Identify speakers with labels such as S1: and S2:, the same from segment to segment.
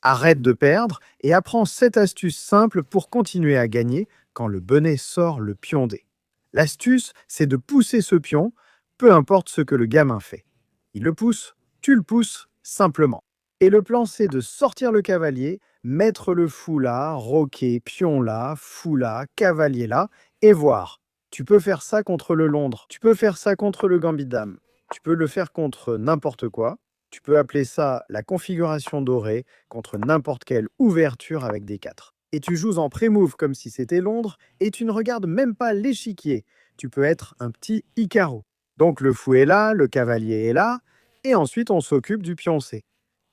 S1: Arrête de perdre et apprends cette astuce simple pour continuer à gagner quand le bonnet sort le pion D. L'astuce, c'est de pousser ce pion, peu importe ce que le gamin fait. Il le pousse, tu le pousses simplement. Et le plan, c'est de sortir le cavalier, mettre le fou là, roquet, pion là, fou là, cavalier là, et voir. Tu peux faire ça contre le Londres, tu peux faire ça contre le Gambit Dame, tu peux le faire contre n'importe quoi. Tu peux appeler ça la configuration dorée contre n'importe quelle ouverture avec des 4. Et tu joues en pré-move comme si c'était Londres et tu ne regardes même pas l'échiquier. Tu peux être un petit Icaro. Donc le fou est là, le cavalier est là, et ensuite on s'occupe du pion C.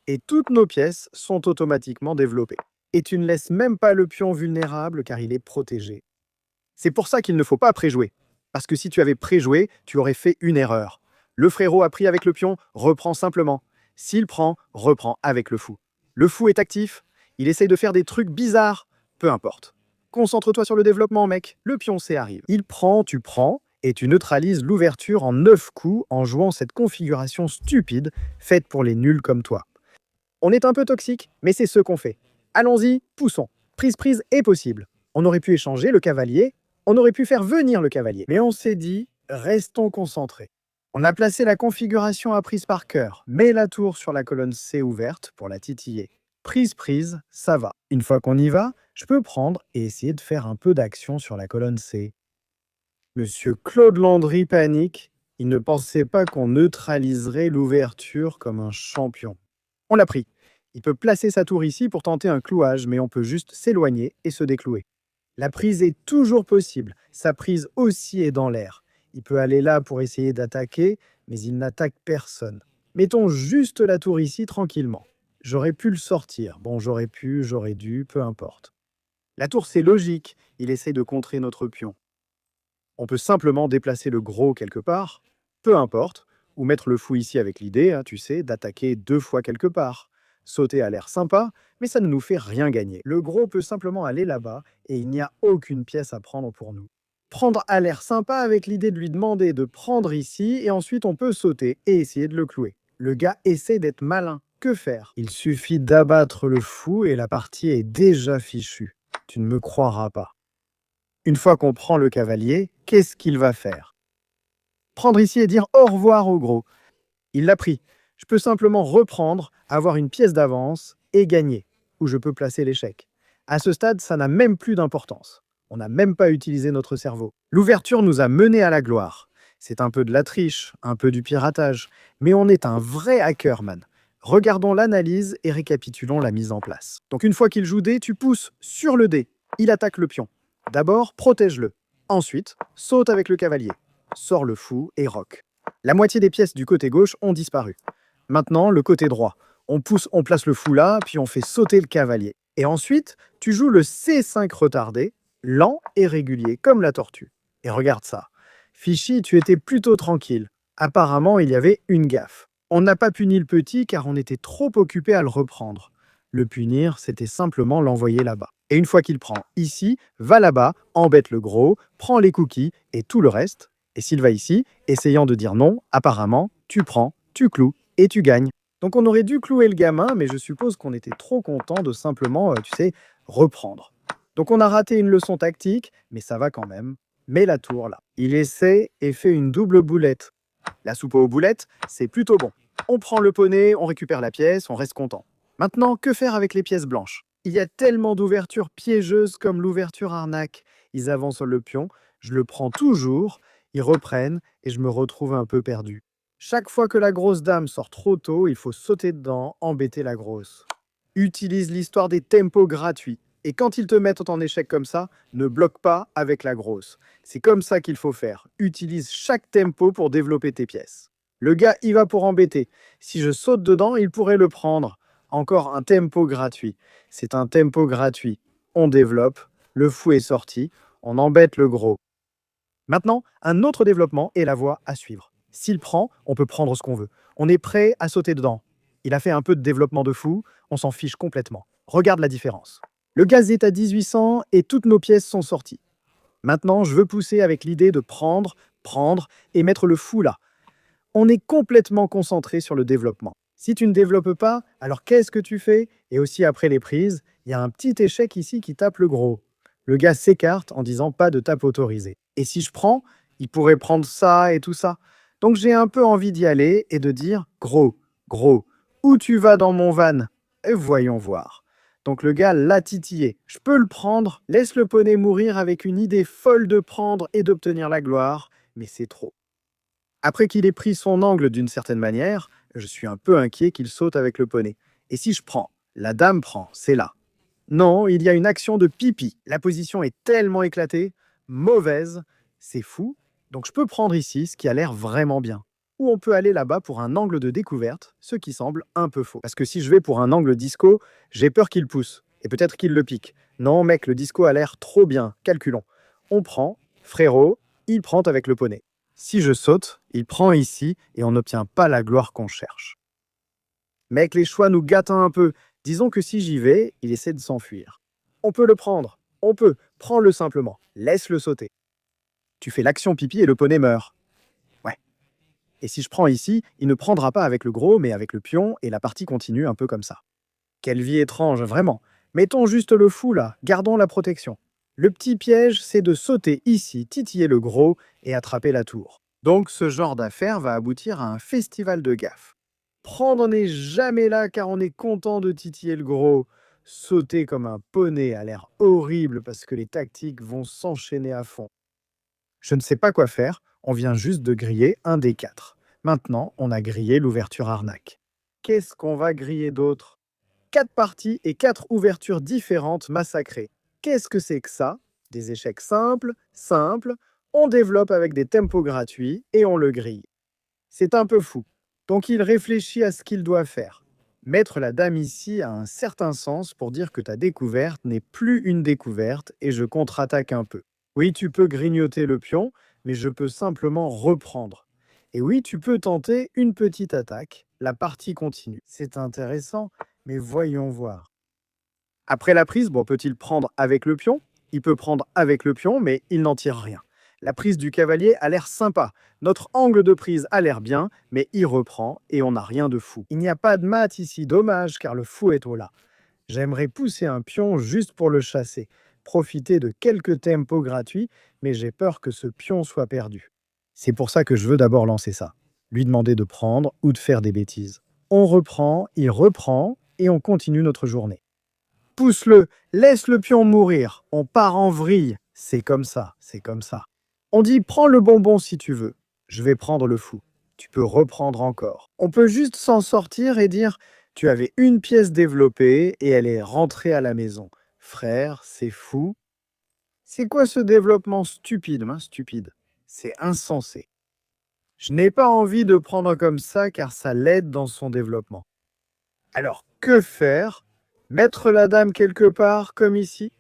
S1: Et toutes nos pièces sont automatiquement développées. Et tu ne laisses même pas le pion vulnérable car il est protégé. C'est pour ça qu'il ne faut pas préjouer. Parce que si tu avais préjoué, tu aurais fait une erreur. Le frérot a pris avec le pion, reprend simplement. S'il prend, reprend avec le fou. Le fou est actif, il essaye de faire des trucs bizarres, peu importe. Concentre-toi sur le développement, mec, le pion C arrive. Il prend, tu prends, et tu neutralises l'ouverture en 9 coups en jouant cette configuration stupide faite pour les nuls comme toi. On est un peu toxique, mais c'est ce qu'on fait. Allons-y, poussons. Prise est possible. On aurait pu échanger le cavalier, on aurait pu faire venir le cavalier. Mais on s'est dit, restons concentrés. On a placé la configuration à prise par cœur. Mets la tour sur la colonne C ouverte pour la titiller. Prise, ça va. Une fois qu'on y va, je peux prendre et essayer de faire un peu d'action sur la colonne C. Monsieur Claude Landry panique. Il ne pensait pas qu'on neutraliserait l'ouverture comme un champion. On l'a pris. Il peut placer sa tour ici pour tenter un clouage, mais on peut juste s'éloigner et se déclouer. La prise est toujours possible. Sa prise aussi est dans l'air. Il peut aller là pour essayer d'attaquer, mais il n'attaque personne. Mettons juste la tour ici tranquillement. J'aurais pu le sortir. Bon, j'aurais pu, j'aurais dû, peu importe. La tour, c'est logique. Il essaie de contrer notre pion. On peut simplement déplacer le gros quelque part, peu importe, ou mettre le fou ici avec l'idée, tu sais, d'attaquer 2 fois quelque part. Sauter a l'air sympa, mais ça ne nous fait rien gagner. Le gros peut simplement aller là-bas et il n'y a aucune pièce à prendre pour nous. Prendre a l'air sympa avec l'idée de lui demander de prendre ici et ensuite on peut sauter et essayer de le clouer. Le gars essaie d'être malin. Que faire? Il suffit d'abattre le fou et la partie est déjà fichue. Tu ne me croiras pas. Une fois qu'on prend le cavalier, qu'est-ce qu'il va faire? Prendre ici et dire au revoir au gros. Il l'a pris. Je peux simplement reprendre, avoir une pièce d'avance et gagner. Ou je peux placer l'échec. À ce stade, ça n'a même plus d'importance. On n'a même pas utilisé notre cerveau. L'ouverture nous a menés à la gloire. C'est un peu de la triche, un peu du piratage, mais on est un vrai hackerman. Regardons l'analyse et récapitulons la mise en place. Donc une fois qu'il joue D, tu pousses sur le dé. Il attaque le pion. D'abord, protège-le. Ensuite, saute avec le cavalier. Sors le fou et roque. La moitié des pièces du côté gauche ont disparu. Maintenant, le côté droit. On pousse, on place le fou là, puis on fait sauter le cavalier. Et ensuite, tu joues le C5 retardé, lent et régulier, comme la tortue. Et regarde ça. Fichy, tu étais plutôt tranquille. Apparemment, il y avait une gaffe. On n'a pas puni le petit car on était trop occupé à le reprendre. Le punir, c'était simplement l'envoyer là-bas. Et une fois qu'il prend ici, va là-bas, embête le gros, prend les cookies et tout le reste. Et s'il va ici, essayant de dire non, apparemment, tu prends, tu cloues et tu gagnes. Donc on aurait dû clouer le gamin, mais je suppose qu'on était trop content de simplement, tu sais, reprendre. Donc on a raté une leçon tactique, mais ça va quand même. Mets la tour là. Il essaie et fait une double boulette. La soupe aux boulettes, c'est plutôt bon. On prend le poney, on récupère la pièce, on reste content. Maintenant, que faire avec les pièces blanches? Il y a tellement d'ouvertures piégeuses comme l'ouverture arnaque. Ils avancent le pion, je le prends toujours, ils reprennent et je me retrouve un peu perdu. Chaque fois que la grosse dame sort trop tôt, il faut sauter dedans, embêter la grosse. Utilise l'histoire des tempos gratuits. Et quand ils te mettent en échec comme ça, ne bloque pas avec la grosse. C'est comme ça qu'il faut faire. Utilise chaque tempo pour développer tes pièces. Le gars y va pour embêter. Si je saute dedans, il pourrait le prendre. Encore un tempo gratuit. C'est un tempo gratuit. On développe, le fou est sorti, on embête le gros. Maintenant, un autre développement est la voie à suivre. S'il prend, on peut prendre ce qu'on veut. On est prêt à sauter dedans. Il a fait un peu de développement de fou, on s'en fiche complètement. Regarde la différence. Le gaz est à 1800 et toutes nos pièces sont sorties. Maintenant, je veux pousser avec l'idée de prendre et mettre le fou là. On est complètement concentré sur le développement. Si tu ne développes pas, alors qu'est-ce que tu fais? Et aussi après les prises, il y a un petit échec ici qui tape le gros. Le gars s'écarte en disant pas de tape autorisée. Et si je prends, il pourrait prendre ça et tout ça. Donc j'ai un peu envie d'y aller et de dire gros, gros, où tu vas dans mon van? Et voyons voir. Donc le gars l'a titillé. Je peux le prendre, laisse le poney mourir avec une idée folle de prendre et d'obtenir la gloire, mais c'est trop. Après qu'il ait pris son angle d'une certaine manière, je suis un peu inquiet qu'il saute avec le poney. Et si je prends? La dame prend, c'est là. Non, il y a une action de pipi. La position est tellement éclatée, mauvaise, c'est fou. Donc je peux prendre ici, ce qui a l'air vraiment bien. Ou on peut aller là-bas pour un angle de découverte, ce qui semble un peu faux. Parce que si je vais pour un angle disco, j'ai peur qu'il pousse. Et peut-être qu'il le pique. Non, mec, le disco a l'air trop bien. Calculons. On prend, frérot, il prend avec le poney. Si je saute, il prend ici et on n'obtient pas la gloire qu'on cherche. Mec, les choix nous gâtent un peu. Disons que si j'y vais, il essaie de s'enfuir. On peut le prendre. On peut. Prends-le simplement. Laisse-le sauter. Tu fais l'action pipi et le poney meurt. Ouais. Et si je prends ici, il ne prendra pas avec le gros, mais avec le pion, et la partie continue un peu comme ça. Quelle vie étrange, vraiment. Mettons juste le fou là, gardons la protection. Le petit piège, c'est de sauter ici, titiller le gros et attraper la tour. Donc ce genre d'affaire va aboutir à un festival de gaffes. Prendre n'est jamais là car on est content de titiller le gros. Sauter comme un poney a l'air horrible parce que les tactiques vont s'enchaîner à fond. Je ne sais pas quoi faire, on vient juste de griller un des 4. Maintenant, on a grillé l'ouverture arnaque. Qu'est-ce qu'on va griller d'autre? 4 parties et 4 ouvertures différentes massacrées. Qu'est-ce que c'est que ça? Des échecs simples, simples, on développe avec des tempos gratuits et on le grille. C'est un peu fou. Donc il réfléchit à ce qu'il doit faire. Mettre la dame ici a un certain sens pour dire que ta découverte n'est plus une découverte et je contre-attaque un peu. Oui, tu peux grignoter le pion, mais je peux simplement reprendre. Et oui, tu peux tenter une petite attaque. La partie continue. C'est intéressant, mais voyons voir. Après la prise, bon, peut-il prendre avec le pion? Il peut prendre avec le pion, mais il n'en tire rien. La prise du cavalier a l'air sympa. Notre angle de prise a l'air bien, mais il reprend et on n'a rien de fou. Il n'y a pas de mat ici, dommage, car le fou est au là. J'aimerais pousser un pion juste pour le chasser, profiter de quelques tempos gratuits, mais j'ai peur que ce pion soit perdu. C'est pour ça que je veux d'abord lancer ça. Lui demander de prendre ou de faire des bêtises. On reprend, il reprend, et on continue notre journée. Pousse-le, laisse le pion mourir, on part en vrille. C'est comme ça, c'est comme ça. On dit prends le bonbon si tu veux. Je vais prendre le fou. Tu peux reprendre encore. On peut juste s'en sortir et dire tu avais une pièce développée et elle est rentrée à la maison. Frère, c'est fou. C'est quoi ce développement stupide, stupide? C'est insensé. Je n'ai pas envie de prendre comme ça car ça l'aide dans son développement. Alors, que faire? Mettre la dame quelque part, comme ici?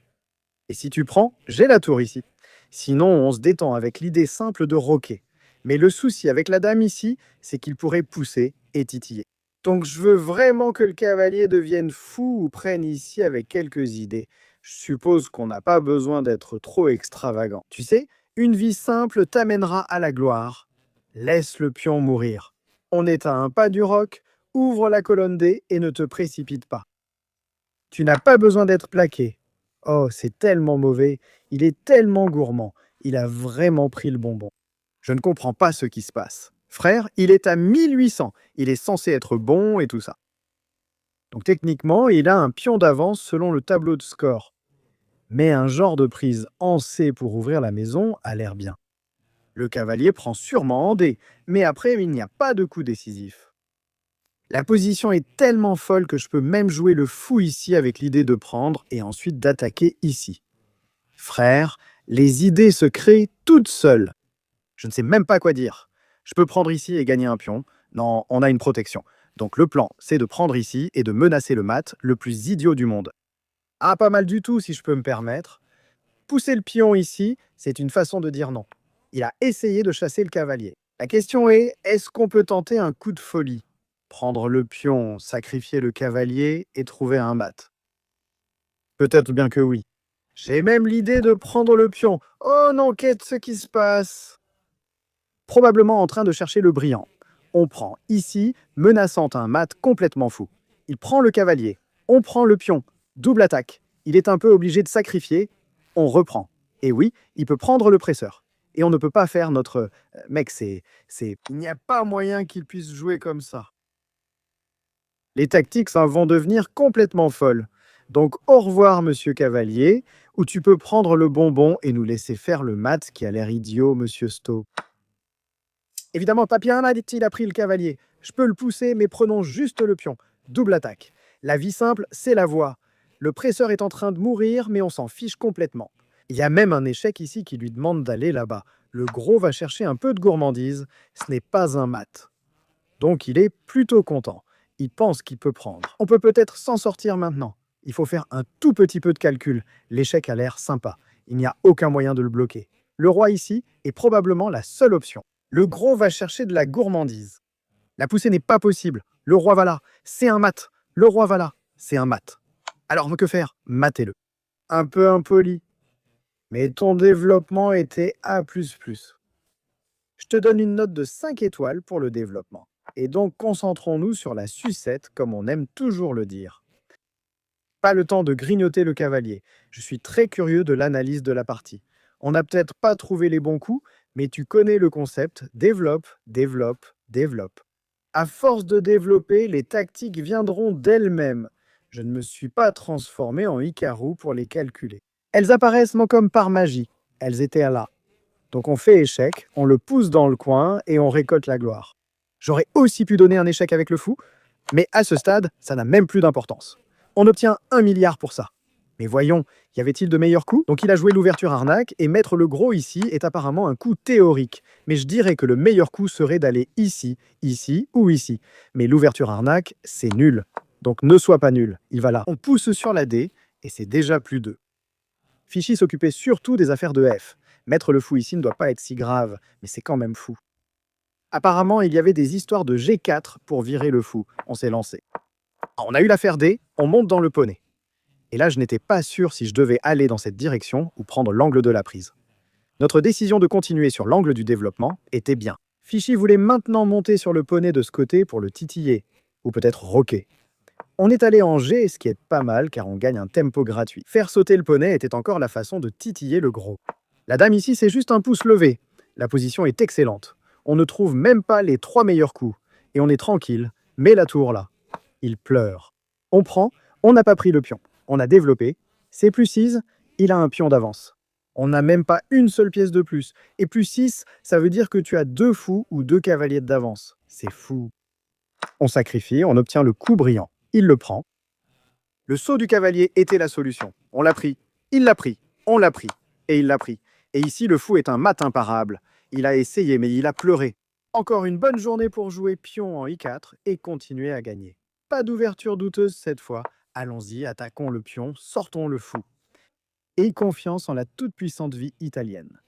S1: Et si tu prends, j'ai la tour ici. Sinon, on se détend avec l'idée simple de roquer. Mais le souci avec la dame ici, c'est qu'il pourrait pousser et titiller. Donc je veux vraiment que le cavalier devienne fou ou prenne ici avec quelques idées. Je suppose qu'on n'a pas besoin d'être trop extravagant. Tu sais, une vie simple t'amènera à la gloire. Laisse le pion mourir. On est à un pas du roc, ouvre la colonne D et ne te précipite pas. Tu n'as pas besoin d'être plaqué. Oh, c'est tellement mauvais, il est tellement gourmand, il a vraiment pris le bonbon. Je ne comprends pas ce qui se passe. Frère, il est à 1800, il est censé être bon et tout ça. Donc techniquement, il a un pion d'avance selon le tableau de score. Mais un genre de prise en C pour ouvrir la maison a l'air bien. Le cavalier prend sûrement en D, mais après, il n'y a pas de coup décisif. La position est tellement folle que je peux même jouer le fou ici avec l'idée de prendre et ensuite d'attaquer ici. Frère, les idées se créent toutes seules. Je ne sais même pas quoi dire. Je peux prendre ici et gagner un pion. Non, on a une protection. Donc le plan, c'est de prendre ici et de menacer le mat, le plus idiot du monde. Ah, pas mal du tout si je peux me permettre. Pousser le pion ici, c'est une façon de dire non. Il a essayé de chasser le cavalier. La question est, est-ce qu'on peut tenter un coup de folie? Prendre le pion, sacrifier le cavalier et trouver un mat. Peut-être bien que oui. J'ai même l'idée de prendre le pion. Oh non, qu'est-ce qui se passe? Probablement en train de chercher le brillant. On prend ici, menaçant un mat complètement fou. Il prend le cavalier. On prend le pion. Double attaque. Il est un peu obligé de sacrifier. On reprend. Et oui, il peut prendre le presseur. Et on ne peut pas faire notre... mec, c'est... Il n'y a pas moyen qu'il puisse jouer comme ça. Les tactiques vont devenir complètement folles. Donc au revoir, monsieur Cavalier, ou tu peux prendre le bonbon et nous laisser faire le mat qui a l'air idiot, monsieur Sto. Évidemment, Papien a dit-il a pris le cavalier. Je peux le pousser, mais prenons juste le pion. Double attaque. La vie simple, c'est la voie. Le presseur est en train de mourir, mais on s'en fiche complètement. Il y a même un échec ici qui lui demande d'aller là-bas. Le gros va chercher un peu de gourmandise. Ce n'est pas un mat. Donc il est plutôt content. Il pense qu'il peut prendre. On peut peut-être s'en sortir maintenant. Il faut faire un tout petit peu de calcul. L'échec a l'air sympa. Il n'y a aucun moyen de le bloquer. Le roi ici est probablement la seule option. Le gros va chercher de la gourmandise. La poussée n'est pas possible. Le roi va là. C'est un mat. Le roi va là. C'est un mat. Alors que faire? Matez-le. Un peu impoli. Mais ton développement était A++. Je te donne une note de 5 étoiles pour le développement. Et donc concentrons-nous sur la sucette, comme on aime toujours le dire. Pas le temps de grignoter le cavalier. Je suis très curieux de l'analyse de la partie. On n'a peut-être pas trouvé les bons coups, mais tu connais le concept. Développe, développe, développe. À force de développer, les tactiques viendront d'elles-mêmes. Je ne me suis pas transformé en Hikaru pour les calculer. Elles apparaissent comme par magie. Elles étaient là. Donc on fait échec, on le pousse dans le coin et on récolte la gloire. J'aurais aussi pu donner un échec avec le fou, mais à ce stade, ça n'a même plus d'importance. On obtient 1 milliard pour ça. Mais voyons, y avait-il de meilleurs coups? Donc il a joué l'ouverture arnaque, et mettre le gros ici est apparemment un coup théorique. Mais je dirais que le meilleur coup serait d'aller ici, ici ou ici. Mais l'ouverture arnaque, c'est nul. Donc ne sois pas nul, il va là. On pousse sur la D, et c'est déjà plus 2. Fichy s'occupait surtout des affaires de F. Mettre le fou ici ne doit pas être si grave, mais c'est quand même fou. Apparemment, il y avait des histoires de G4 pour virer le fou. On s'est lancé. On a eu l'affaire D, on monte dans le poney. Et là, je n'étais pas sûr si je devais aller dans cette direction ou prendre l'angle de la prise. Notre décision de continuer sur l'angle du développement était bien. Fichy voulait maintenant monter sur le poney de ce côté pour le titiller, ou peut-être roquer. On est allé en G, ce qui est pas mal car on gagne un tempo gratuit. Faire sauter le poney était encore la façon de titiller le gros. La dame ici, c'est juste un pouce levé. La position est excellente. On ne trouve même pas les 3 meilleurs coups. Et on est tranquille. Mais la tour là, il pleure. On prend, on n'a pas pris le pion. On a développé. C'est +6, il a un pion d'avance. On n'a même pas une seule pièce de plus. Et +6, ça veut dire que tu as 2 fous ou 2 cavaliers d'avance. C'est fou. On sacrifie, on obtient le coup brillant. Il le prend. Le saut du cavalier était la solution. On l'a pris. Il l'a pris. On l'a pris. Et il l'a pris. Et ici, le fou est un mat imparable. Il a essayé, mais il a pleuré. Encore une bonne journée pour jouer pion en I4 et continuer à gagner. Pas d'ouverture douteuse cette fois. Allons-y, attaquons le pion, sortons le fou. Aie confiance en la toute-puissante vie italienne.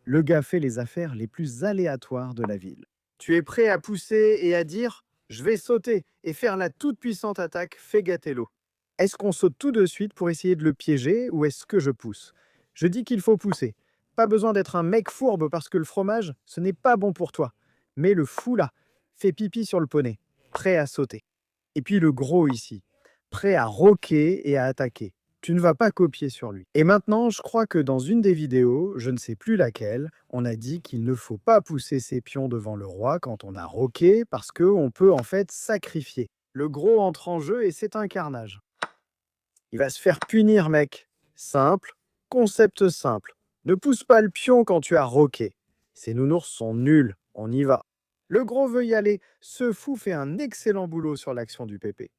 S1: Le gars fait les affaires les plus aléatoires de la ville. Tu es prêt à pousser et à dire « Je vais sauter et faire la toute-puissante attaque Fegatello ». Est-ce qu'on saute tout de suite pour essayer de le piéger ou est-ce que je pousse? Je dis qu'il faut pousser. Pas besoin d'être un mec fourbe parce que le fromage, ce n'est pas bon pour toi. Mais le fou là, fait pipi sur le poney, prêt à sauter. Et puis le gros ici, prêt à roquer et à attaquer. Tu ne vas pas copier sur lui. Et maintenant, je crois que dans une des vidéos, je ne sais plus laquelle, on a dit qu'il ne faut pas pousser ses pions devant le roi quand on a roqué parce qu'on peut en fait sacrifier. Le gros entre en jeu et c'est un carnage. Il va se faire punir, mec. Simple, concept simple. Ne pousse pas le pion quand tu as roqué. Ces nounours sont nuls, on y va. Le gros veut y aller. Ce fou fait un excellent boulot sur l'action du pépé.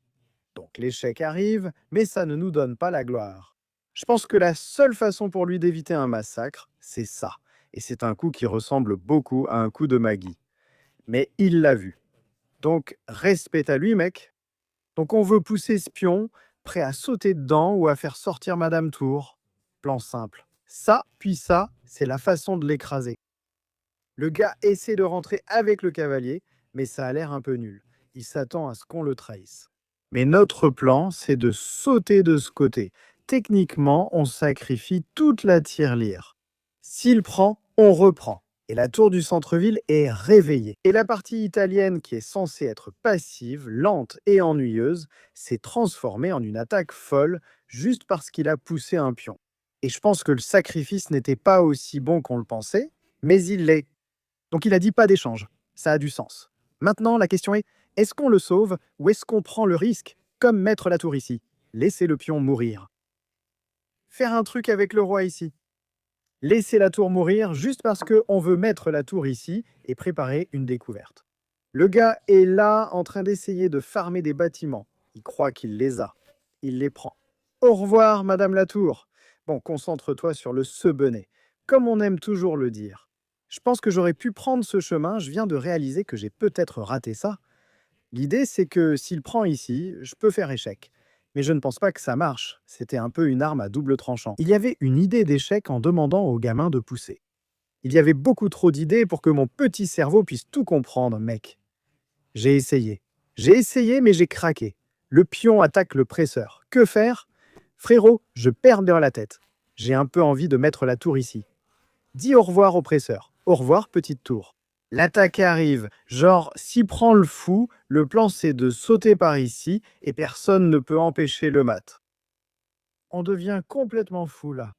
S1: Donc l'échec arrive, mais ça ne nous donne pas la gloire. Je pense que la seule façon pour lui d'éviter un massacre, c'est ça. Et c'est un coup qui ressemble beaucoup à un coup de Maggie. Mais il l'a vu. Donc respect à lui, mec. Donc on veut pousser ce pion, prêt à sauter dedans ou à faire sortir Madame Tour. Plan simple. Ça, puis ça, c'est la façon de l'écraser. Le gars essaie de rentrer avec le cavalier, mais ça a l'air un peu nul. Il s'attend à ce qu'on le trahisse. Mais notre plan, c'est de sauter de ce côté. Techniquement, on sacrifie toute la tirelire. S'il prend, on reprend. Et la tour du centre-ville est réveillée. Et la partie italienne, qui est censée être passive, lente et ennuyeuse, s'est transformée en une attaque folle juste parce qu'il a poussé un pion. Et je pense que le sacrifice n'était pas aussi bon qu'on le pensait, mais il l'est. Donc il a dit pas d'échange. Ça a du sens. Maintenant, la question est-ce qu'on le sauve ou est-ce qu'on prend le risque, comme mettre la tour ici? Laisser le pion mourir. Faire un truc avec le roi ici. Laisser la tour mourir juste parce qu'on veut mettre la tour ici et préparer une découverte. Le gars est là en train d'essayer de farmer des bâtiments. Il croit qu'il les a. Il les prend. Au revoir, Madame la Tour. Bon, concentre-toi sur le sebenet, comme on aime toujours le dire. Je pense que j'aurais pu prendre ce chemin, je viens de réaliser que j'ai peut-être raté ça. L'idée, c'est que s'il prend ici, je peux faire échec. Mais je ne pense pas que ça marche. C'était un peu une arme à double tranchant. Il y avait une idée d'échec en demandant au gamin de pousser. Il y avait beaucoup trop d'idées pour que mon petit cerveau puisse tout comprendre, mec. J'ai essayé. J'ai essayé, mais j'ai craqué. Le pion attaque le presseur. Que faire? Frérot, je perds bien la tête. J'ai un peu envie de mettre la tour ici. Dis au revoir au presseur. Au revoir, petite tour. L'attaque arrive. Genre, s'y prend le fou, le plan c'est de sauter par ici et personne ne peut empêcher le mat. On devient complètement fou là.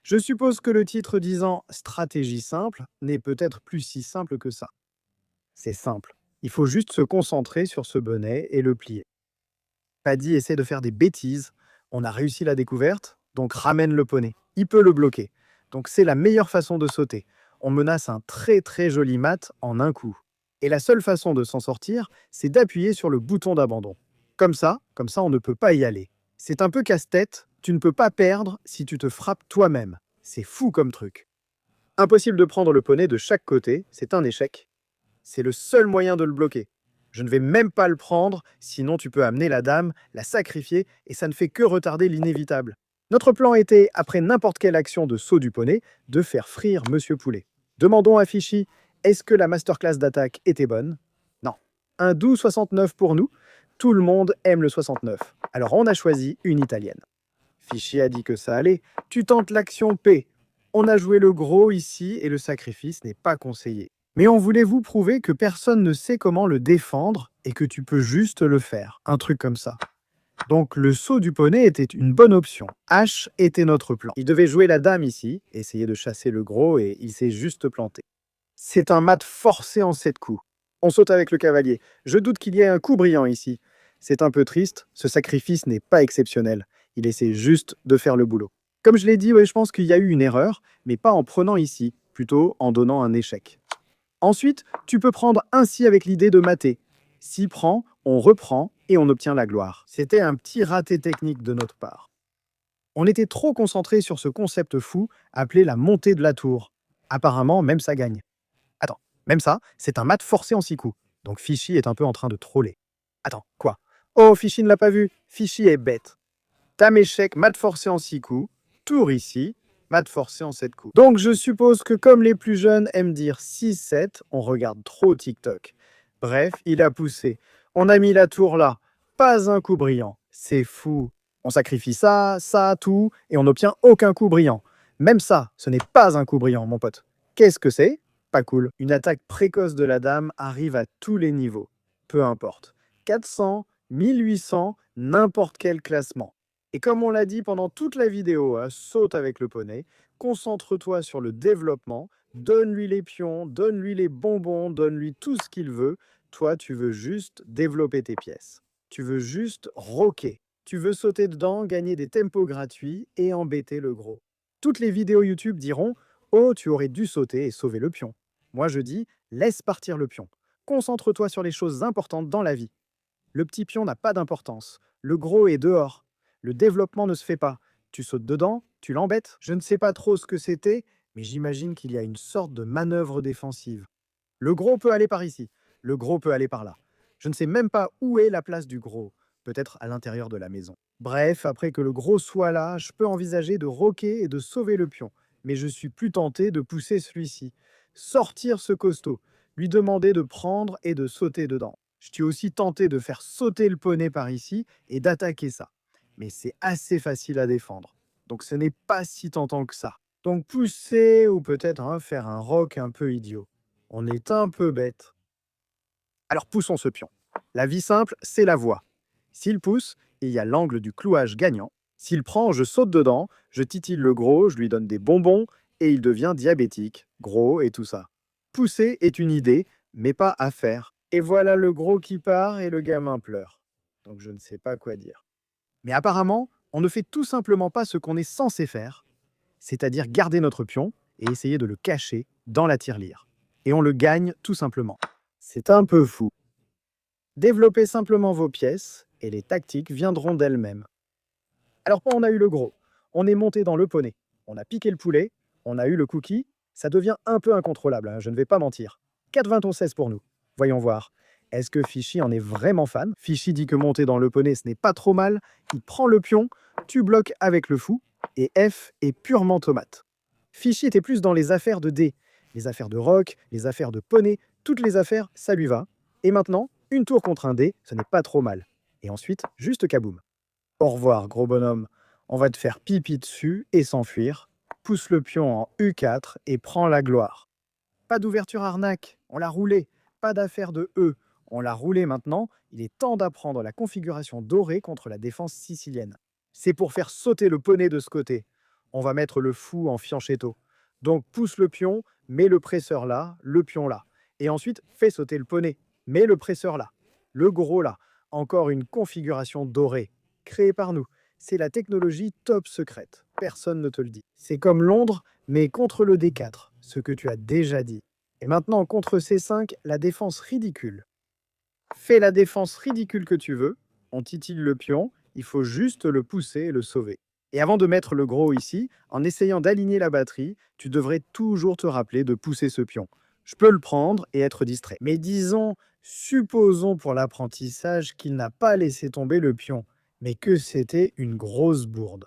S1: Je suppose que le titre disant stratégie simple n'est peut-être plus si simple que ça. C'est simple. Il faut juste se concentrer sur ce bonnet et le plier. Paddy essaie de faire des bêtises. On a réussi la découverte, donc ramène le poney. Il peut le bloquer. Donc c'est la meilleure façon de sauter. On menace un très très joli mat en un coup. Et la seule façon de s'en sortir, c'est d'appuyer sur le bouton d'abandon. Comme ça on ne peut pas y aller. C'est un peu casse-tête, tu ne peux pas perdre si tu te frappes toi-même. C'est fou comme truc. Impossible de prendre le poney de chaque côté, c'est un échec. C'est le seul moyen de le bloquer. Je ne vais même pas le prendre, sinon tu peux amener la dame, la sacrifier, et ça ne fait que retarder l'inévitable. Notre plan était, après n'importe quelle action de saut du poney, de faire frire Monsieur Poulet. Demandons à Fichy, est-ce que la masterclass d'attaque était bonne? Non. Un doux 69 pour nous. Tout le monde aime le 69. Alors on a choisi une italienne. Fichy a dit que ça allait. Tu tentes l'action P. On a joué le gros ici et le sacrifice n'est pas conseillé. Mais on voulait vous prouver que personne ne sait comment le défendre et que tu peux juste le faire. Un truc comme ça. Donc le saut du poney était une bonne option. H était notre plan. Il devait jouer la dame ici, essayer de chasser le gros et il s'est juste planté. C'est un mat forcé en 7 coups. On saute avec le cavalier. Je doute qu'il y ait un coup brillant ici. C'est un peu triste, ce sacrifice n'est pas exceptionnel. Il essaie juste de faire le boulot. Comme je l'ai dit, ouais, je pense qu'il y a eu une erreur, mais pas en prenant ici, plutôt en donnant un échec. Ensuite, tu peux prendre ainsi avec l'idée de mater. S'y prend, on reprend et on obtient la gloire. C'était un petit raté technique de notre part. On était trop concentré sur ce concept fou appelé la montée de la tour. Apparemment, même ça gagne. Attends, même ça, c'est un mat forcé en 6 coups. Donc Fichy est un peu en train de troller. Attends, quoi? Oh, Fichy ne l'a pas vu. Fichy est bête. Dame échec, mat forcé en 6 coups. Tour ici, mat forcé en 7 coups. Donc je suppose que comme les plus jeunes aiment dire 6-7, on regarde trop TikTok. Bref, il a poussé. On a mis la tour là. Pas un coup brillant. C'est fou. On sacrifie ça, ça, tout, et on n'obtient aucun coup brillant. Même ça, ce n'est pas un coup brillant, mon pote. Qu'est-ce que c'est? Pas cool. Une attaque précoce de la dame arrive à tous les niveaux. Peu importe. 400, 1800, n'importe quel classement. Et comme on l'a dit pendant toute la vidéo, hein, saute avec le poney, concentre-toi sur le développement, donne-lui les pions, donne-lui les bonbons, donne-lui tout ce qu'il veut. Toi, tu veux juste développer tes pièces. Tu veux juste rocker. Tu veux sauter dedans, gagner des tempos gratuits et embêter le gros. Toutes les vidéos YouTube diront « Oh, tu aurais dû sauter et sauver le pion ». Moi, je dis « Laisse partir le pion. Concentre-toi sur les choses importantes dans la vie. Le petit pion n'a pas d'importance. Le gros est dehors. Le développement ne se fait pas. Tu sautes dedans, tu l'embêtes. Je ne sais pas trop ce que c'était, mais j'imagine qu'il y a une sorte de manœuvre défensive. Le gros peut aller par ici. Le gros peut aller par là. Je ne sais même pas où est la place du gros. Peut-être à l'intérieur de la maison. Bref, après que le gros soit là, je peux envisager de roquer et de sauver le pion. Mais je suis plus tenté de pousser celui-ci. Sortir ce costaud. Lui demander de prendre et de sauter dedans. Je suis aussi tenté de faire sauter le poney par ici et d'attaquer ça. Mais c'est assez facile à défendre. Donc ce n'est pas si tentant que ça. Donc pousser ou peut-être faire un rock un peu idiot. On est un peu bête. Alors poussons ce pion. La vie simple, c'est la voie. S'il pousse, il y a l'angle du clouage gagnant. S'il prend, je saute dedans, je titille le gros, je lui donne des bonbons et il devient diabétique, gros et tout ça. Pousser est une idée, mais pas à faire. Et voilà le gros qui part et le gamin pleure. Donc je ne sais pas quoi dire. Mais apparemment, on ne fait tout simplement pas ce qu'on est censé faire, c'est-à-dire garder notre pion et essayer de le cacher dans la tirelire. Et on le gagne tout simplement. C'est un peu fou. Développez simplement vos pièces et les tactiques viendront d'elles-mêmes. Alors quand on a eu le gros, on est monté dans le poney, on a piqué le poulet, on a eu le cookie, ça devient un peu incontrôlable, je ne vais pas mentir. 4,20 pour nous. Voyons voir. Est-ce que Fichy en est vraiment fan? Fichy dit que monter dans le poney, ce n'est pas trop mal. Il prend le pion, tu bloques avec le fou, et F est purement tomate. Fichy était plus dans les affaires de dés, les affaires de rock, les affaires de poney, toutes les affaires, ça lui va. Et maintenant, une tour contre un dé, ce n'est pas trop mal. Et ensuite, juste kaboum. Au revoir, gros bonhomme. On va te faire pipi dessus et s'enfuir. Pousse le pion en U4 et prends la gloire. Pas d'ouverture arnaque, on l'a roulé. Pas d'affaire de E, on l'a roulé maintenant. Il est temps d'apprendre la configuration dorée contre la défense sicilienne. C'est pour faire sauter le poney de ce côté. On va mettre le fou en fianchetto. Donc pousse le pion, mets le presseur là, le pion là. Et ensuite, fais sauter le poney, mets le presseur là. Le gros là. Encore une configuration dorée, créée par nous. C'est la technologie top secrète. Personne ne te le dit. C'est comme Londres, mais contre le D4, ce que tu as déjà dit. Et maintenant, contre C5, la défense ridicule. Fais la défense ridicule que tu veux, on titille le pion, il faut juste le pousser et le sauver. Et avant de mettre le gros ici, en essayant d'aligner la batterie, tu devrais toujours te rappeler de pousser ce pion. Je peux le prendre et être distrait. Mais supposons pour l'apprentissage qu'il n'a pas laissé tomber le pion, mais que c'était une grosse bourde.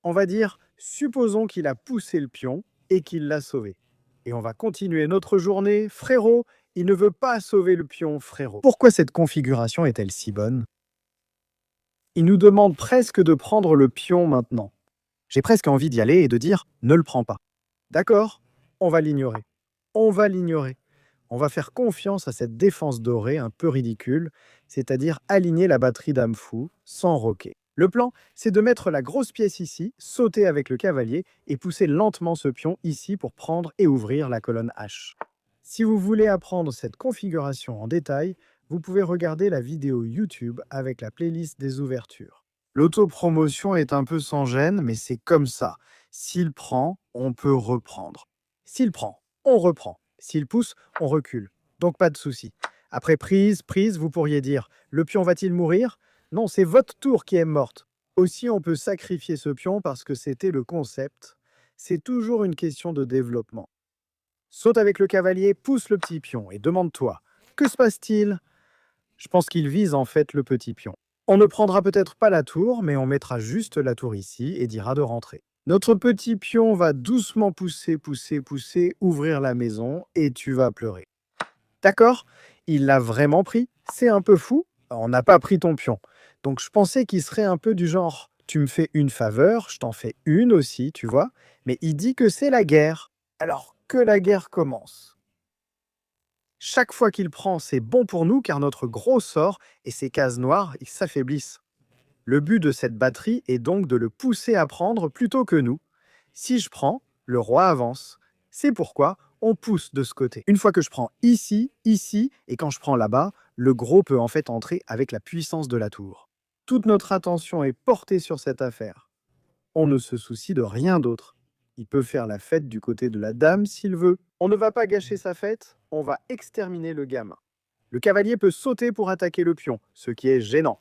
S1: On va dire, supposons qu'il a poussé le pion et qu'il l'a sauvé. Et on va continuer notre journée. Frérot, il ne veut pas sauver le pion, frérot. Pourquoi cette configuration est-elle si bonne? Il nous demande presque de prendre le pion maintenant. J'ai presque envie d'y aller et de dire « ne le prends pas ». D'accord? On va l'ignorer. On va l'ignorer. On va faire confiance à cette défense dorée un peu ridicule, c'est-à-dire aligner la batterie dame fou sans roquer. Le plan, c'est de mettre la grosse pièce ici, sauter avec le cavalier et pousser lentement ce pion ici pour prendre et ouvrir la colonne H. Si vous voulez apprendre cette configuration en détail, vous pouvez regarder la vidéo YouTube avec la playlist des ouvertures. L'autopromotion est un peu sans gêne, mais c'est comme ça. S'il prend, on peut reprendre. S'il prend, on reprend. S'il pousse, on recule. Donc pas de souci. Après prise, vous pourriez dire « Le pion va-t-il mourir ?» Non, c'est votre tour qui est morte. Aussi, on peut sacrifier ce pion parce que c'était le concept. C'est toujours une question de développement. Saute avec le cavalier, pousse le petit pion et demande-toi « Que se passe-t-il » Je pense qu'il vise en fait le petit pion. On ne prendra peut-être pas la tour, mais on mettra juste la tour ici et dira de rentrer. Notre petit pion va doucement pousser, ouvrir la maison et tu vas pleurer. D'accord? Il l'a vraiment pris. C'est un peu fou. On n'a pas pris ton pion. Donc je pensais qu'il serait un peu du genre « Tu me fais une faveur, je t'en fais une aussi, tu vois ?» Mais il dit que c'est la guerre. Alors que la guerre commence. Chaque fois qu'il prend, c'est bon pour nous car notre gros sort et ses cases noires, ils s'affaiblissent. Le but de cette batterie est donc de le pousser à prendre plutôt que nous. Si je prends, le roi avance. C'est pourquoi on pousse de ce côté. Une fois que je prends ici, et quand je prends là-bas, le gros peut en fait entrer avec la puissance de la tour. Toute notre attention est portée sur cette affaire. On ne se soucie de rien d'autre. Il peut faire la fête du côté de la dame s'il veut. On ne va pas gâcher sa fête, on va exterminer le gamin. Le cavalier peut sauter pour attaquer le pion, ce qui est gênant.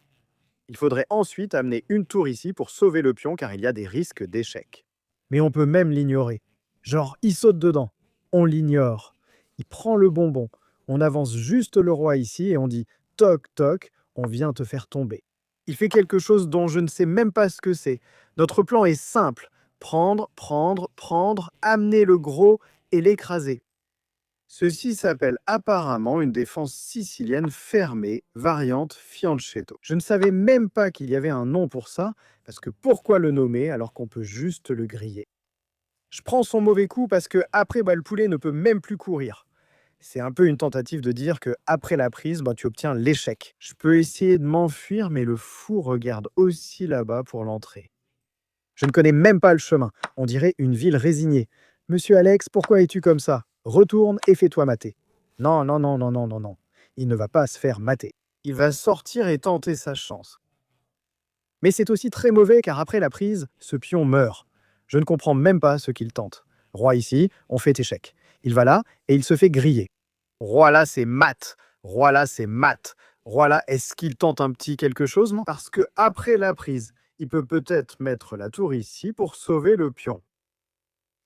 S1: Il faudrait ensuite amener une tour ici pour sauver le pion car il y a des risques d'échec. Mais on peut même l'ignorer. Genre, il saute dedans. On l'ignore. Il prend le bonbon. On avance juste le roi ici et on dit « Toc, toc, on vient te faire tomber ». Il fait quelque chose dont je ne sais même pas ce que c'est. Notre plan est simple. Prendre, amener le gros et l'écraser. Ceci s'appelle apparemment une défense sicilienne fermée, variante fianchetto. Je ne savais même pas qu'il y avait un nom pour ça, parce que pourquoi le nommer alors qu'on peut juste le griller? Je prends son mauvais coup parce que après, le poulet ne peut même plus courir. C'est un peu une tentative de dire que après la prise, tu obtiens l'échec. Je peux essayer de m'enfuir, mais le fou regarde aussi là-bas pour l'entrée. Je ne connais même pas le chemin. On dirait une ville résignée. Monsieur Alex, pourquoi es-tu comme ça? Retourne et fais-toi mater. Non, non, non, non, non, non, non. Il ne va pas se faire mater. Il va sortir et tenter sa chance. Mais c'est aussi très mauvais car après la prise, ce pion meurt. Je ne comprends même pas ce qu'il tente. Roi ici, on fait échec. Il va là et il se fait griller. Roi là, c'est mat. Roi là, c'est mat. Roi là, est-ce qu'il tente un petit quelque chose, non? Parce que après la prise, il peut peut-être mettre la tour ici pour sauver le pion.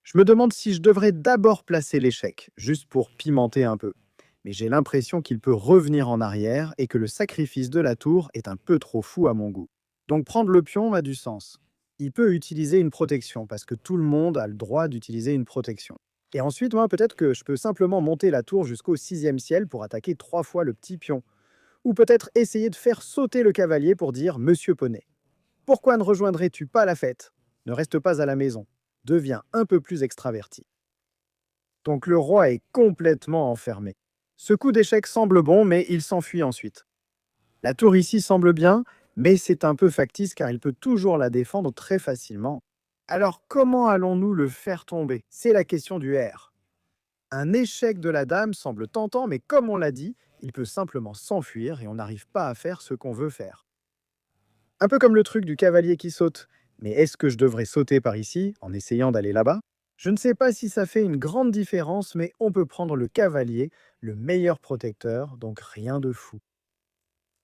S1: Je me demande si je devrais d'abord placer l'échec, juste pour pimenter un peu. Mais j'ai l'impression qu'il peut revenir en arrière et que le sacrifice de la tour est un peu trop fou à mon goût. Donc prendre le pion a du sens. Il peut utiliser une protection, parce que tout le monde a le droit d'utiliser une protection. Et ensuite, moi, peut-être que je peux simplement monter la tour jusqu'au 6e ciel pour attaquer 3 fois le petit pion. Ou peut-être essayer de faire sauter le cavalier pour dire Monsieur Poney. Pourquoi ne rejoindrais-tu pas la fête? Ne reste pas à la maison. Deviens un peu plus extraverti. Donc le roi est complètement enfermé. Ce coup d'échec semble bon, mais il s'enfuit ensuite. La tour ici semble bien, mais c'est un peu factice car il peut toujours la défendre très facilement. Alors comment allons-nous le faire tomber? C'est la question du R. Un échec de la dame semble tentant, mais comme on l'a dit, il peut simplement s'enfuir et on n'arrive pas à faire ce qu'on veut faire. Un peu comme le truc du cavalier qui saute. Mais est-ce que je devrais sauter par ici, en essayant d'aller là-bas? Je ne sais pas si ça fait une grande différence, mais on peut prendre le cavalier, le meilleur protecteur, donc rien de fou.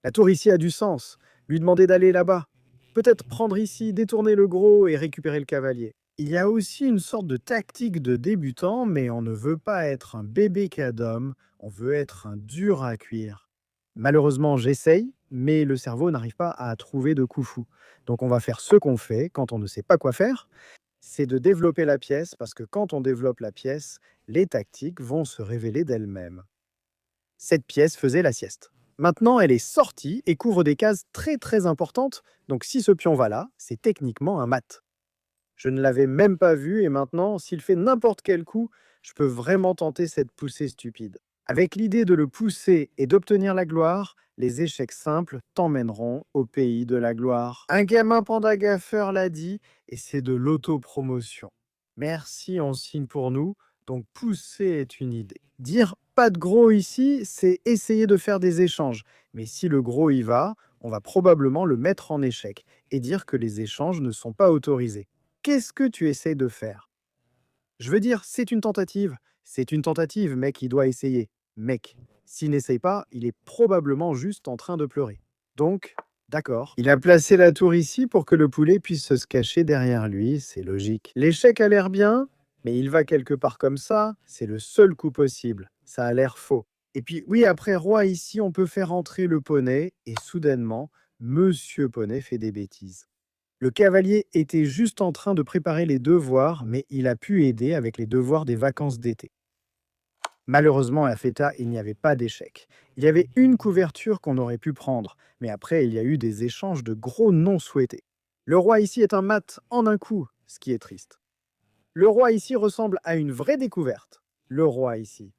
S1: La tour ici a du sens. Lui demander d'aller là-bas. Peut-être prendre ici, détourner le gros et récupérer le cavalier. Il y a aussi une sorte de tactique de débutant, mais on ne veut pas être un bébé cadom, on veut être un dur à cuire. Malheureusement, j'essaye, mais le cerveau n'arrive pas à trouver de coup fou. Donc on va faire ce qu'on fait quand on ne sait pas quoi faire, c'est de développer la pièce, parce que quand on développe la pièce, les tactiques vont se révéler d'elles-mêmes. Cette pièce faisait la sieste. Maintenant, elle est sortie et couvre des cases très très importantes, donc si ce pion va là, c'est techniquement un mat. Je ne l'avais même pas vu et maintenant, s'il fait n'importe quel coup, je peux vraiment tenter cette poussée stupide. Avec l'idée de le pousser et d'obtenir la gloire, les échecs simples t'emmèneront au pays de la gloire. Un gamin panda gaffeur l'a dit et c'est de l'autopromotion. Merci, on signe pour nous, donc pousser est une idée. Dire pas de gros ici, c'est essayer de faire des échanges. Mais si le gros y va, on va probablement le mettre en échec et dire que les échanges ne sont pas autorisés. Qu'est-ce que tu essaies de faire? Je veux dire, c'est une tentative. C'est une tentative, mec, il doit essayer. Mec, s'il n'essaye pas, il est probablement juste en train de pleurer. Donc, d'accord. Il a placé la tour ici pour que le poulet puisse se cacher derrière lui, c'est logique. L'échec a l'air bien, mais il va quelque part comme ça, c'est le seul coup possible. Ça a l'air faux. Et puis, oui, après roi ici, on peut faire entrer le poney, et soudainement, Monsieur Poney fait des bêtises. Le cavalier était juste en train de préparer les devoirs, mais il a pu aider avec les devoirs des vacances d'été. Malheureusement, à Feta, il n'y avait pas d'échec. Il y avait une couverture qu'on aurait pu prendre, mais après, il y a eu des échanges de gros non souhaités. Le roi ici est un mat en un coup, ce qui est triste. Le roi ici ressemble à une vraie découverte. Le roi ici.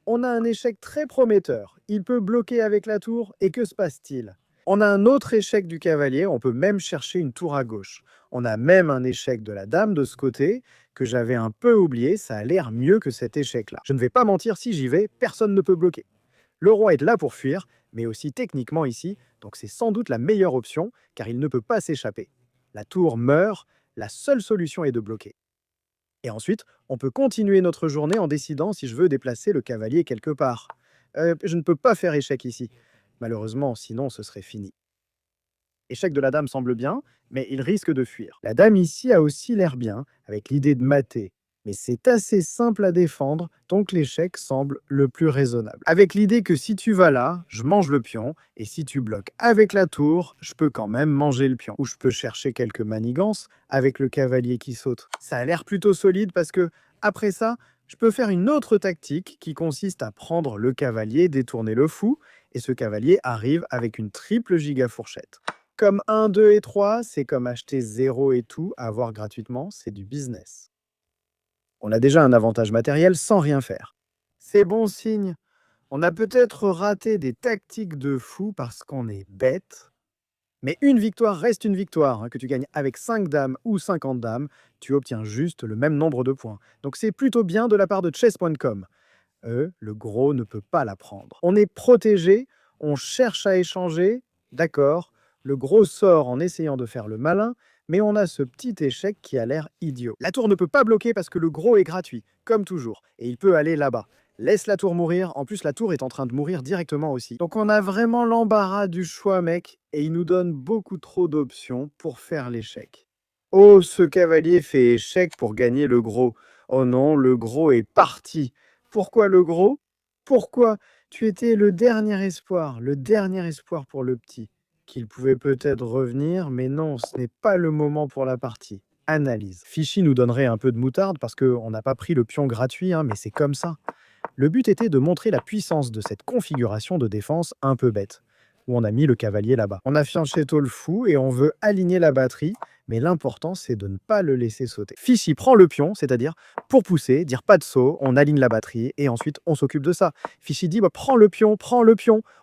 S1: On a un échec très prometteur. Il peut bloquer avec la tour, et que se passe-t-il? On a un autre échec du cavalier, on peut même chercher une tour à gauche. On a même un échec de la dame de ce côté, que j'avais un peu oublié, ça a l'air mieux que cet échec-là. Je ne vais pas mentir, si j'y vais, personne ne peut bloquer. Le roi est là pour fuir, mais aussi techniquement ici, donc c'est sans doute la meilleure option, car il ne peut pas s'échapper. La tour meurt, la seule solution est de bloquer. Et ensuite, on peut continuer notre journée en décidant si je veux déplacer le cavalier quelque part. Je ne peux pas faire échec ici. Malheureusement, sinon ce serait fini. Échec de la dame semble bien, mais il risque de fuir. La dame ici a aussi l'air bien, avec l'idée de mater. Mais c'est assez simple à défendre, donc l'échec semble le plus raisonnable. Avec l'idée que si tu vas là, je mange le pion, et si tu bloques avec la tour, je peux quand même manger le pion. Ou je peux chercher quelques manigances avec le cavalier qui saute. Ça a l'air plutôt solide parce que, après ça, je peux faire une autre tactique qui consiste à prendre le cavalier, détourner le fou, et ce cavalier arrive avec une triple giga fourchette. Comme 1, 2 et 3, c'est comme acheter 0 et tout, à avoir gratuitement, c'est du business. On a déjà un avantage matériel sans rien faire. C'est bon signe. On a peut-être raté des tactiques de fou parce qu'on est bête, mais une victoire reste une victoire, hein, que tu gagnes avec 5 dames ou 50 dames, tu obtiens juste le même nombre de points. Donc c'est plutôt bien de la part de chess.com. Eux, le gros ne peut pas la prendre. On est protégé, on cherche à échanger, d'accord, le gros sort en essayant de faire le malin, mais on a ce petit échec qui a l'air idiot. La tour ne peut pas bloquer parce que le gros est gratuit, comme toujours, et il peut aller là-bas. Laisse la tour mourir, en plus la tour est en train de mourir directement aussi. Donc on a vraiment l'embarras du choix, mec, et il nous donne beaucoup trop d'options pour faire l'échec. Oh, ce cavalier fait échec pour gagner le gros. Oh non, le gros est parti. Pourquoi le gros? Pourquoi? Tu étais le dernier espoir pour le petit. Qu'il pouvait peut-être revenir, mais non, ce n'est pas le moment pour la partie. Analyse. Fichy nous donnerait un peu de moutarde parce qu'on n'a pas pris le pion gratuit, hein, mais c'est comme ça. Le but était de montrer la puissance de cette configuration de défense un peu bête, où on a mis le cavalier là-bas. On a fianchetto le fou et on veut aligner la batterie, mais l'important c'est de ne pas le laisser sauter. Fichy prend le pion, c'est-à-dire pour pousser, dire pas de saut, on aligne la batterie et ensuite on s'occupe de ça. Fichy dit bah, prends le pion,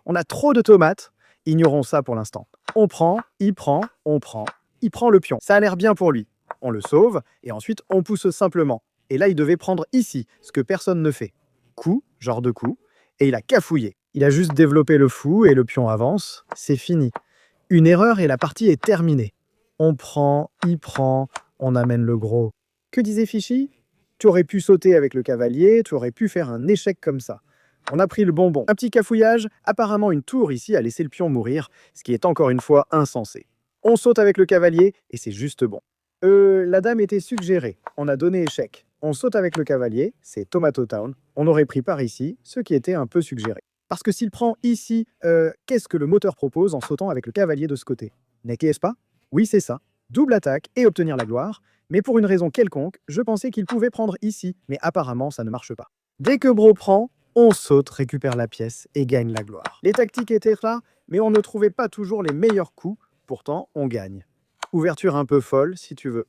S1: on a trop de tomates, ignorons ça pour l'instant. On prend, il prend le pion. Ça a l'air bien pour lui. On le sauve et ensuite on pousse simplement. Et là il devait prendre ici, ce que personne ne fait. Coup, genre de coup, et il a cafouillé. Il a juste développé le fou et le pion avance, c'est fini. Une erreur et la partie est terminée. On prend, il prend, on amène le gros. Que disait Fichy? Tu aurais pu sauter avec le cavalier, tu aurais pu faire un échec comme ça. On a pris le bonbon. Un petit cafouillage, apparemment une tour ici a laissé le pion mourir, ce qui est encore une fois insensé. On saute avec le cavalier et c'est juste bon. La dame était suggérée, on a donné échec. On saute avec le cavalier, c'est Tomato Town, on aurait pris par ici, ce qui était un peu suggéré. Parce que s'il prend ici, qu'est-ce que le moteur propose en sautant avec le cavalier de ce côté? N'est-ce pas? Oui, c'est ça. Double attaque et obtenir la gloire. Mais pour une raison quelconque, je pensais qu'il pouvait prendre ici, mais apparemment ça ne marche pas. Dès que Bro prend, on saute, récupère la pièce et gagne la gloire. Les tactiques étaient là, mais on ne trouvait pas toujours les meilleurs coups, pourtant on gagne. Ouverture un peu folle, si tu veux.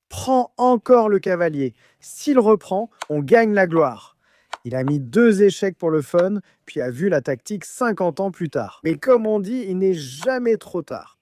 S1: Prend encore le cavalier. S'il reprend, on gagne la gloire. Il a mis 2 échecs pour le fun, puis a vu la tactique 50 ans plus tard. Mais comme on dit, il n'est jamais trop tard.